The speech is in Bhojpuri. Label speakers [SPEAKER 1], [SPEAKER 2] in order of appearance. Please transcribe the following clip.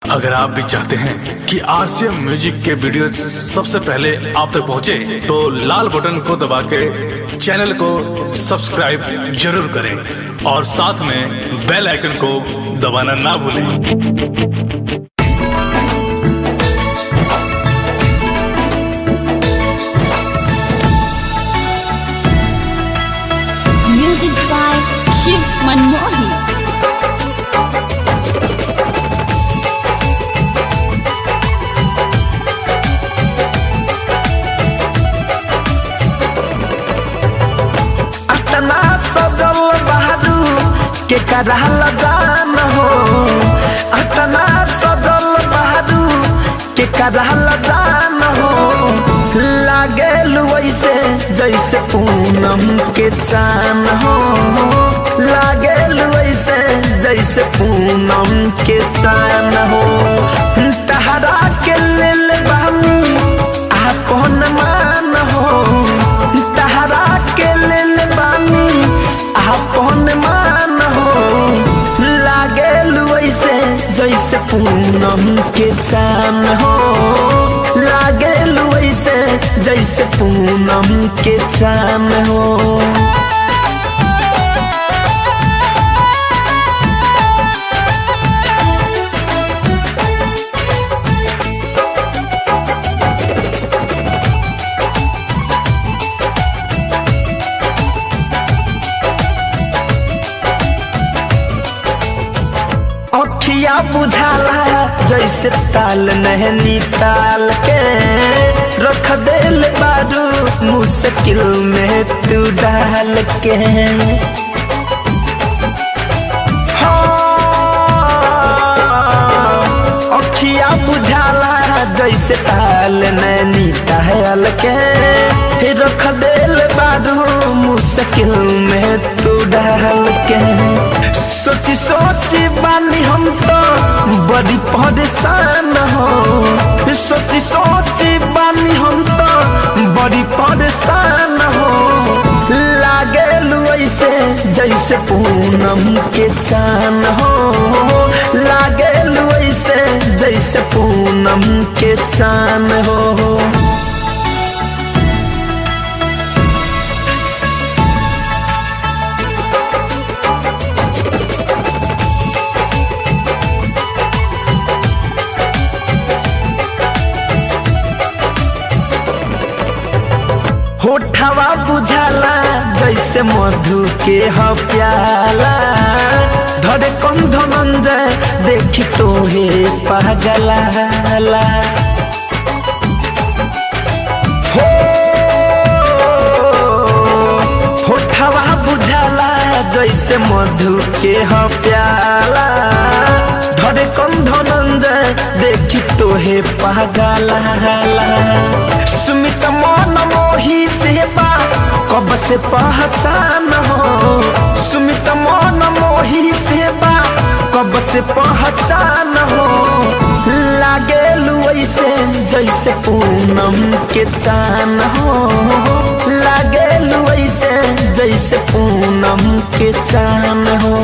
[SPEAKER 1] अगर आप भी चाहते हैं कि आरसीएम म्यूजिक के वीडियो सबसे पहले आप तक पहुंचे, तो लाल बटन को दबा के चैनल को सब्सक्राइब जरूर करें और साथ में बेल आइकन को दबाना ना भूलें।
[SPEAKER 2] Music by Shiv Manmohi.
[SPEAKER 3] अतना सजल बहादू के करहल जान हो, अतना सजल बहादू के करहल जान हो। लागेल वैसे जैसे पूनम के चान हो, लागेल वैसे जैसे पूनम के चान हो। तहरा के लेल बानी आपन मान हो, तहरा के लेल बानी आपन मान हो। लागेल वैसे जैसे पूनम के चान हो, लागेल वैसे जैसे पूनम के चान हो। अखिया बुझाला जैसे ताल नहनी ताल के, रख देल बारू मुश्किल में तू डाल के। अखिया बुझाला जैसे ताल नैनी ताल के, रख देल बारू मुश्किल में तू डाल के। सोची सोची बानी हम तो बड़ी परेशान हो, सोची सोची बानी हम तो बड़ी परेशान हो। लागेल वैसे जैसे पूनम के चान हो, लागेल वैसे जैसे पूनम के चान हो। होठवा बुझाला जैसे मधु के ह प्याला, धरे कंध मंजर देखी तो हे पागला। हो होठवा बुझाला जैसे मधु के ह प्याला, धरे कंध मंजर देखी तो हे पागला। सुमित मन मोही सेवा कब से पहचान हो, सुमित मन मोही सेवा कब से पहचान हो। लागेल वैसे जैसे पूनम के चान हो, लागेल वैसे जैसे पूनम के चान हो।